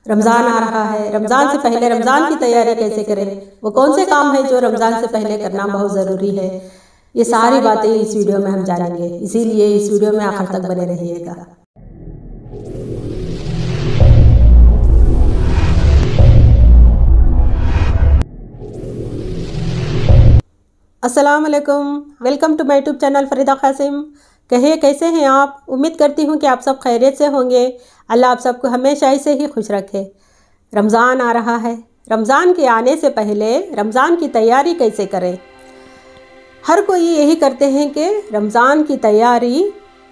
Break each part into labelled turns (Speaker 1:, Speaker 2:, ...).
Speaker 1: रमज़ान आ रहा है, रमज़ान से पहले रमज़ान की तैयारी कैसे करें, वो कौन से काम है जो रमज़ान से पहले करना बहुत ज़रूरी है, ये सारी बातें इस वीडियो में हम जानेंगे। इसीलिए इस वीडियो में आखिर तक बने रहिएगा। अस्सलाम वालेकुम, welcome to my YouTube channel Farida Qasim. कहिए कैसे हैं आप? उम्मीद करती हूँ कि आप सब खैरियत से होंगे। अल्लाह आप सबको हमेशा ऐसे ही खुश रखे। रमज़ान आ रहा है, रमज़ान के आने से पहले रमज़ान की तैयारी कैसे करें? हर कोई यही करते हैं कि रमज़ान की तैयारी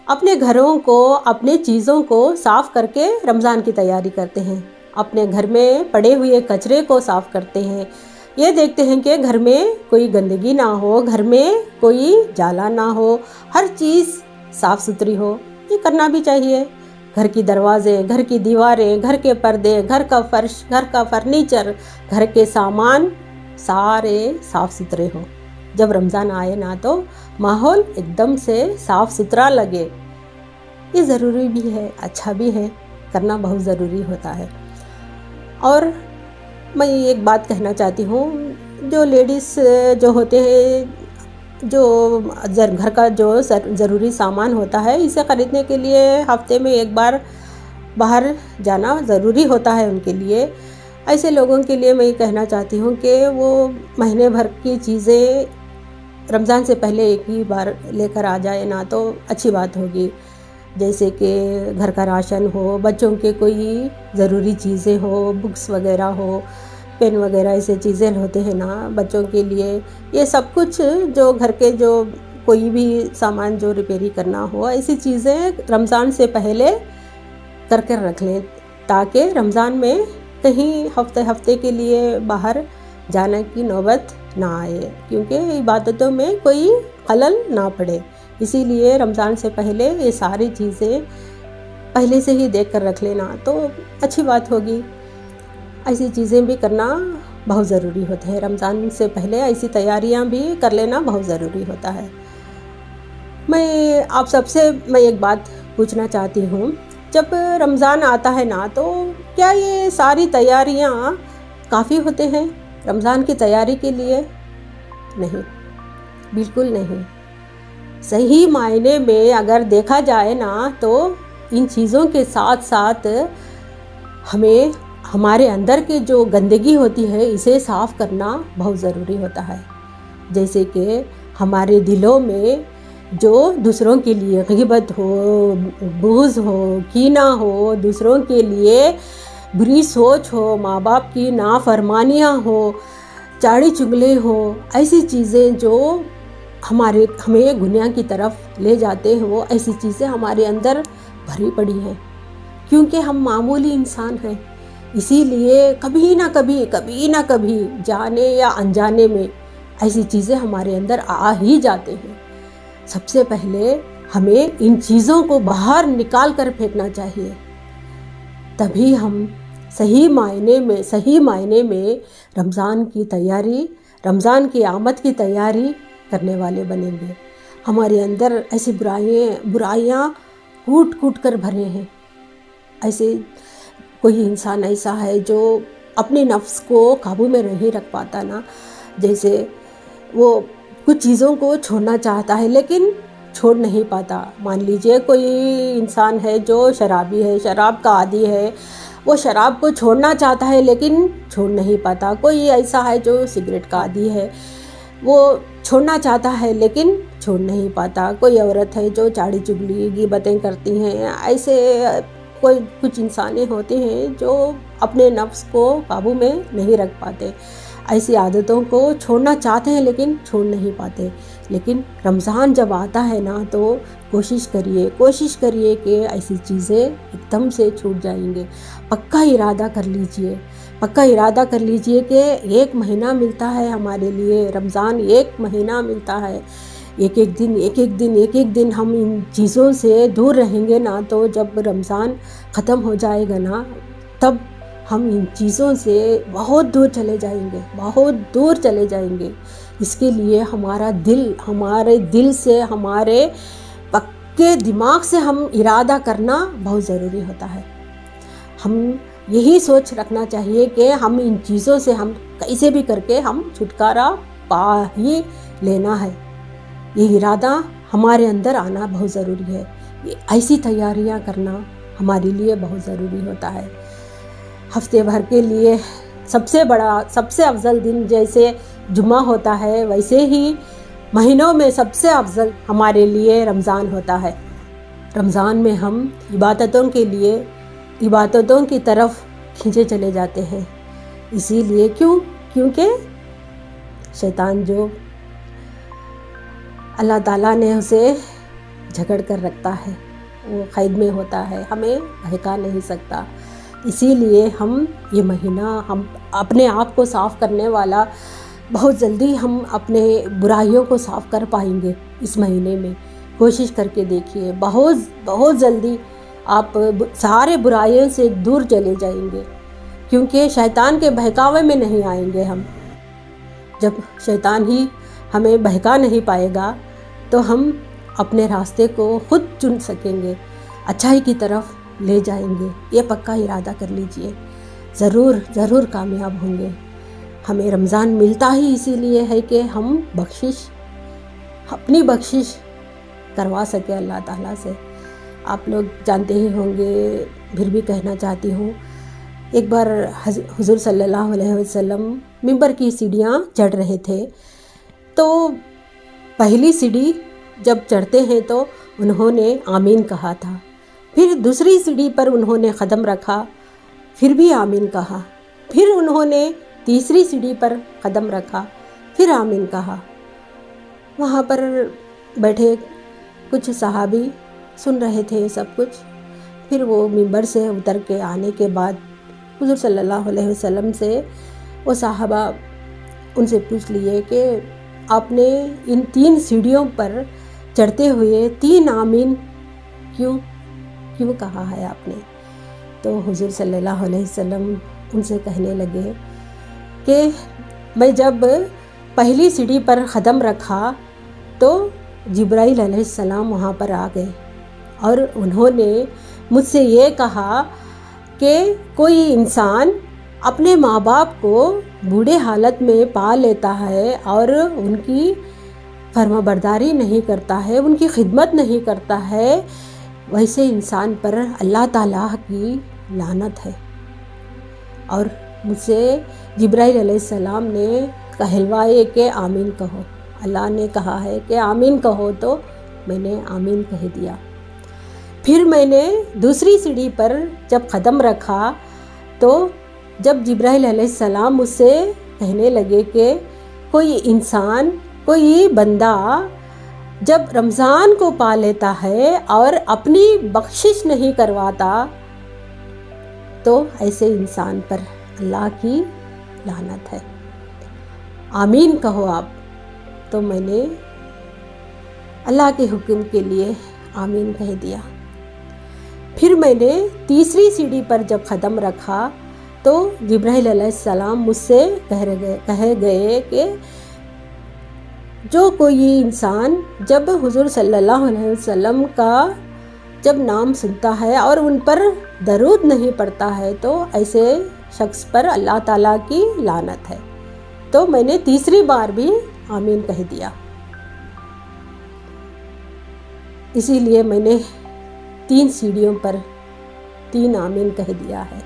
Speaker 1: अपने घरों को, अपने चीज़ों को साफ़ करके रमज़ान की तैयारी करते हैं। अपने घर में पड़े हुए कचरे को साफ़ करते हैं। ये देखते हैं कि घर में कोई गंदगी ना हो, घर में कोई जाला ना हो, हर चीज़ साफ़ सुथरी हो। ये करना भी चाहिए। घर की दरवाज़े, घर की दीवारें, घर के पर्दे, घर का फर्श, घर का फर्नीचर, घर के सामान सारे साफ़ सुथरे हो। जब रमज़ान आए ना तो माहौल एकदम से साफ़ सुथरा लगे। ये ज़रूरी भी है, अच्छा भी है, करना बहुत ज़रूरी होता है। और मैं एक बात कहना चाहती हूँ, जो लेडीज़ जो होते हैं, जो घर का जो ज़रूरी सामान होता है, इसे ख़रीदने के लिए हफ्ते में एक बार बाहर जाना ज़रूरी होता है उनके लिए। ऐसे लोगों के लिए मैं ये कहना चाहती हूँ कि वो महीने भर की चीज़ें रमज़ान से पहले एक ही बार लेकर आ जाए ना तो अच्छी बात होगी। जैसे कि घर का राशन हो, बच्चों के कोई ज़रूरी चीज़ें हो, बुक्स वगैरह हो, पेन वगैरह, ऐसे चीज़ें होते हैं ना बच्चों के लिए। ये सब कुछ जो घर के जो कोई भी सामान जो रिपेयरी करना हो, ऐसी चीज़ें रमज़ान से पहले करके रख लें ताकि रमज़ान में कहीं हफ्ते के लिए बाहर जाने की नौबत ना आए, क्योंकि इबादतों में कोई खलल ना पड़े। इसीलिए रमज़ान से पहले ये सारी चीज़ें पहले से ही देख कर रख लेना तो अच्छी बात होगी। ऐसी चीज़ें भी करना बहुत ज़रूरी होता है। रमज़ान से पहले ऐसी तैयारियां भी कर लेना बहुत ज़रूरी होता है। मैं आप सबसे एक बात पूछना चाहती हूँ, जब रमज़ान आता है ना तो क्या ये सारी तैयारियां काफ़ी होते हैं रमज़ान की तैयारी के लिए? नहीं, बिल्कुल नहीं। सही मायने में अगर देखा जाए ना तो इन चीज़ों के साथ साथ हमें हमारे अंदर की जो गंदगी होती है इसे साफ़ करना बहुत ज़रूरी होता है। जैसे कि हमारे दिलों में जो दूसरों के लिए ग़ीबत हो, बुग़्ज़ हो, कीना हो, दूसरों के लिए बुरी सोच हो, माँ बाप की नाफरमानियाँ हो, चाड़ी चुगली हो, ऐसी चीज़ें जो हमें गुनाह की तरफ ले जाते हैं, वो ऐसी चीज़ें हमारे अंदर भरी पड़ी हैं। क्योंकि हम मामूली इंसान हैं, इसीलिए कभी ना कभी जाने या अनजाने में ऐसी चीज़ें हमारे अंदर आ ही जाते हैं। सबसे पहले हमें इन चीज़ों को बाहर निकाल कर फेंकना चाहिए, तभी हम सही मायने में रमज़ान की तैयारी, रमज़ान की आमद की तैयारी करने वाले बनेंगे। हमारे अंदर ऐसी बुराइयाँ कूट कर भरे हैं। ऐसे कोई इंसान ऐसा है जो अपने नफ्स को काबू में नहीं रख पाता ना, जैसे वो कुछ चीज़ों को छोड़ना चाहता है लेकिन छोड़ नहीं पाता। मान लीजिए कोई इंसान है जो शराबी है, शराब का आदी है, वो शराब को छोड़ना चाहता है लेकिन छोड़ नहीं पाता। कोई ऐसा है जो सिगरेट का आदी है, वो छोड़ना चाहता है लेकिन छोड़ नहीं पाता। कोई औरत है जो चाड़ी चुगली ग़ीबतें करती हैं। ऐसे कुछ इंसानें होते हैं जो अपने नफ्स को काबू में नहीं रख पाते। ऐसी आदतों को छोड़ना चाहते हैं लेकिन छोड़ नहीं पाते। लेकिन रमज़ान जब आता है ना तो कोशिश करिए कि ऐसी चीज़ें एकदम से छूट जाएंगे। पक्का इरादा कर लीजिए कि एक महीना मिलता है हमारे लिए, रमज़ान एक महीना मिलता है। एक एक दिन हम इन चीज़ों से दूर रहेंगे ना तो जब रमज़ान ख़त्म हो जाएगा ना तब हम इन चीज़ों से बहुत दूर चले जाएंगे। इसके लिए हमारे दिल से, हमारे पक्के दिमाग से हम इरादा करना बहुत ज़रूरी होता है। हम यही सोच रखना चाहिए कि हम इन चीज़ों से हम कैसे भी करके हम छुटकारा पा ही लेना है। ये इरादा हमारे अंदर आना बहुत ज़रूरी है। ये ऐसी तैयारियां करना हमारे लिए बहुत ज़रूरी होता है। हफ्ते भर के लिए सबसे बड़ा सबसे अफजल दिन जैसे जुम्मा होता है, वैसे ही महीनों में सबसे अफजल हमारे लिए रमज़ान होता है। रमज़ान में हम इबादतों की तरफ खींचे चले जाते हैं। इसीलिए क्योंकि शैतान जो अल्लाह ताला ने उसे झगड़ कर रखता है, वो कैद में होता है, हमें बहका नहीं सकता। इसीलिए हम ये महीना हम अपने आप को साफ़ करने वाला बहुत जल्दी हम अपने बुराइयों को साफ़ कर पाएंगे। इस महीने में कोशिश करके देखिए, बहुत जल्दी आप सारे बुराइयों से दूर चले जाएंगे, क्योंकि शैतान के बहकावे में नहीं आएंगे हम। जब शैतान ही हमें बहका नहीं पाएगा तो हम अपने रास्ते को खुद चुन सकेंगे, अच्छाई की तरफ ले जाएंगे। ये पक्का इरादा कर लीजिए, ज़रूर कामयाब होंगे। हमें रमज़ान मिलता ही इसीलिए है कि हम अपनी बख्शिश करवा सके अल्लाह ताला से। आप लोग जानते ही होंगे, फिर भी कहना चाहती हूँ। एक बार हुज़ूर सल्लल्लाहु अलैहि वसल्लम मिंबर की सीढ़ियाँ चढ़ रहे थे, तो पहली सीढ़ी जब चढ़ते हैं तो उन्होंने आमीन कहा था। फिर दूसरी सीढ़ी पर उन्होंने कदम रखा, फिर भी आमीन कहा। फिर उन्होंने तीसरी सीढ़ी पर कदम रखा, फिर आमीन कहा। वहाँ पर बैठे कुछ सहाबी सुन रहे थे सब कुछ। फिर वो मिंबर से उतर के आने के बाद हुज़ूर सल्लल्लाहु अलैहि वसल्लम से वो साहबा उनसे पूछ लिए कि आपने इन 3 सीढ़ियों पर चढ़ते हुए 3 आमीन क्यों कहा है आपने? तो हुज़ूर सल्लल्लाहु अलैहि वसल्लम उनसे कहने लगे कि मैं जब पहली सीढ़ी पर कदम रखा तो जिब्राइल अलैहिस्सलाम वहाँ पर आ गए और उन्होंने मुझसे ये कहा कि कोई इंसान अपने माँ बाप को बूढ़े हालत में पा लेता है और उनकी फरमाबरदारी नहीं करता है, उनकी खिदमत नहीं करता है, वैसे इंसान पर अल्लाह ताला की लानत है। और मुझसे जिब्राइल अलैहिस्सलाम ने कहलवाए कि आमीन कहो। अल्लाह ने कहा है कि आमीन कहो, तो मैंने आमीन कह दिया। फिर मैंने दूसरी सीढ़ी पर जब कदम रखा तो जब जिब्राइल अलैहिस्सलाम मुझसे कहने लगे कि कोई इंसान, कोई बंदा जब रमज़ान को पा लेता है और अपनी बख्शिश नहीं करवाता तो ऐसे इंसान पर अल्लाह की लानत है, आमीन कहो आप। तो मैंने अल्लाह के हुक्म के लिए आमीन कह दिया। फिर मैंने तीसरी सीढ़ी पर जब कदम रखा तो जिब्राइल अलैहिस्सलाम मुझसे कह गए कि जो कोई इंसान जब हुज़ूर सल्लल्लाहु अलैहि वसल्लम का जब नाम सुनता है और उन पर दरूद नहीं पढ़ता है तो ऐसे शख्स पर अल्लाह ताला की लानत है। तो मैंने तीसरी बार भी आमीन कह दिया। इसीलिए मैंने 3 सीढ़ियों पर 3 आमीन कह दिया है।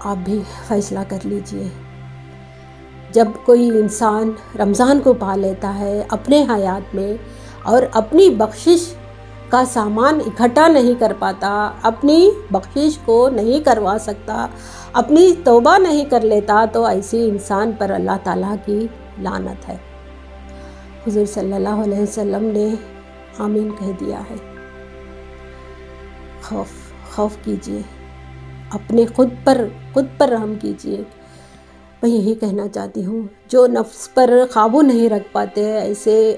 Speaker 1: आप भी फैसला कर लीजिए। जब कोई इंसान रमज़ान को पा लेता है अपने हयात में और अपनी बख्शिश का सामान इकट्ठा नहीं कर पाता, अपनी बख्शिश को नहीं करवा सकता, अपनी तौबा नहीं कर लेता, तो ऐसे इंसान पर अल्लाह ताला की लानत है। हुज़ूर सल्लल्लाहु अलैहि वसल्लम ने आमीन कह दिया है। खौफ कीजिए, अपने खुद पर रहम कीजिए। मैं यही कहना चाहती हूँ, जो नफ्स पर काबू नहीं रख पाते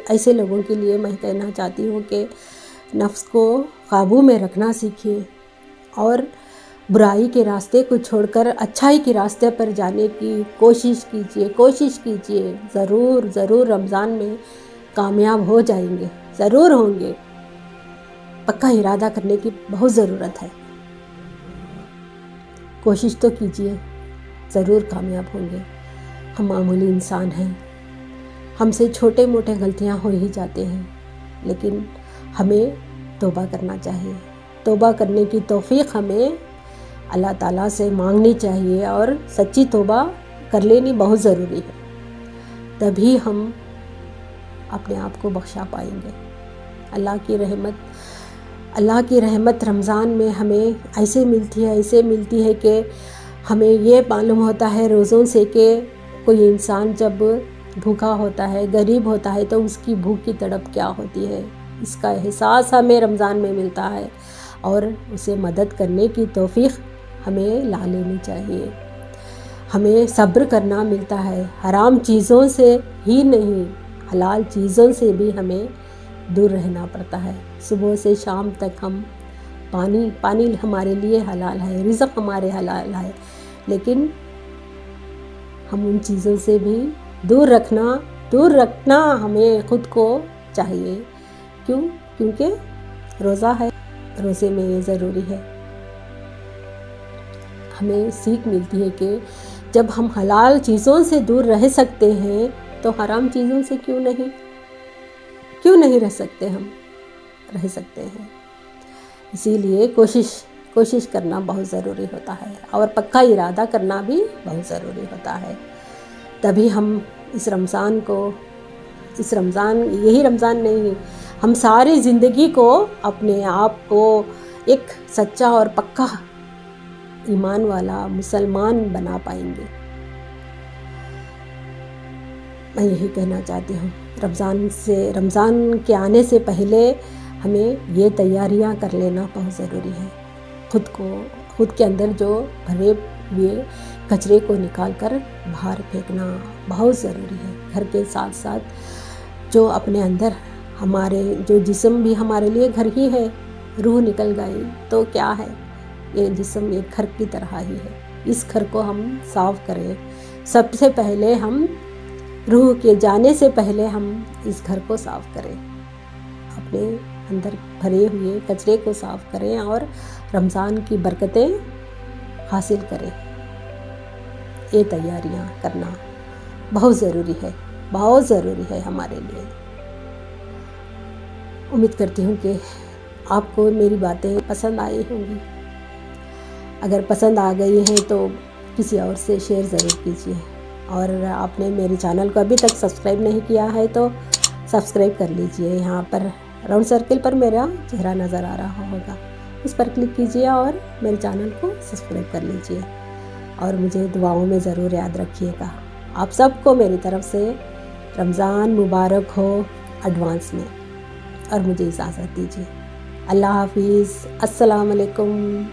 Speaker 1: ऐसे लोगों के लिए मैं कहना चाहती हूँ कि नफ्स को काबू में रखना सीखिए और बुराई के रास्ते को छोड़कर अच्छाई के रास्ते पर जाने की कोशिश कीजिए। ज़रूर रमज़ान में कामयाब हो जाएंगे, ज़रूर होंगे। पक्का इरादा करने की बहुत ज़रूरत है। कोशिश तो कीजिए, ज़रूर कामयाब होंगे। हम मामूली इंसान हैं, हमसे छोटे मोटे गलतियां हो ही जाते हैं, लेकिन हमें तौबा करना चाहिए। तौबा करने की तौफीक हमें अल्लाह ताला से मांगनी चाहिए और सच्ची तौबा कर लेनी बहुत ज़रूरी है, तभी हम अपने आप को बख्शा पाएंगे। अल्लाह की रहमत रमज़ान में हमें ऐसे मिलती है कि हमें ये मालूम होता है रोज़ों से कि कोई इंसान जब भूखा होता है, गरीब होता है, तो उसकी भूख की तड़प क्या होती है, इसका एहसास हमें रमज़ान में मिलता है और उसे मदद करने की तौफीक हमें ला लेनी चाहिए। हमें सब्र करना मिलता है, हराम चीज़ों से ही नहीं, हलाल चीज़ों से भी हमें दूर रहना पड़ता है। सुबह से शाम तक हम पानी हमारे लिए हलाल है, रिज़्क़ हमारे हलाल है, लेकिन हम उन चीज़ों से भी दूर रखना हमें ख़ुद को चाहिए। क्योंकि रोज़ा है, रोज़े में ये ज़रूरी है। हमें सीख मिलती है कि जब हम हलाल चीज़ों से दूर रह सकते हैं तो हराम चीज़ों से क्यों नहीं रह सकते, हम रह सकते हैं। इसीलिए कोशिश करना बहुत ज़रूरी होता है और पक्का इरादा करना भी बहुत ज़रूरी होता है, तभी हम यही रमज़ान नहीं, हम सारी ज़िंदगी को अपने आप को एक सच्चा और पक्का ईमान वाला मुसलमान बना पाएंगे। मैं यही कहना चाहती हूँ, रमज़ान के आने से पहले हमें ये तैयारियां कर लेना बहुत ज़रूरी है। खुद के अंदर जो भरे हुए कचरे को निकाल कर बाहर फेंकना बहुत ज़रूरी है। घर के साथ साथ जो अपने अंदर हमारे जो जिस्म भी हमारे लिए घर ही है, रूह निकल गई तो क्या है, ये जिस्म एक घर की तरह ही है। इस घर को हम साफ़ करें। सबसे पहले हम रूह के जाने से पहले हम इस घर को साफ़ करें, अपने अंदर भरे हुए कचरे को साफ़ करें और रमज़ान की बरकतें हासिल करें। ये तैयारियां करना बहुत ज़रूरी है हमारे लिए। उम्मीद करती हूँ कि आपको मेरी बातें पसंद आई होंगी। अगर पसंद आ गई हैं तो किसी और से शेयर ज़रूर कीजिए, और आपने मेरे चैनल को अभी तक सब्सक्राइब नहीं किया है तो सब्सक्राइब कर लीजिए। यहाँ पर राउंड सर्कल पर मेरा चेहरा नज़र आ रहा होगा, उस पर क्लिक कीजिए और मेरे चैनल को सब्सक्राइब कर लीजिए, और मुझे दुआओं में ज़रूर याद रखिएगा। आप सबको मेरी तरफ से रमज़ान मुबारक हो एडवांस में, और मुझे इजाज़त दीजिए। अल्लाह हाफिज़। अस्सलाम वालेकुम।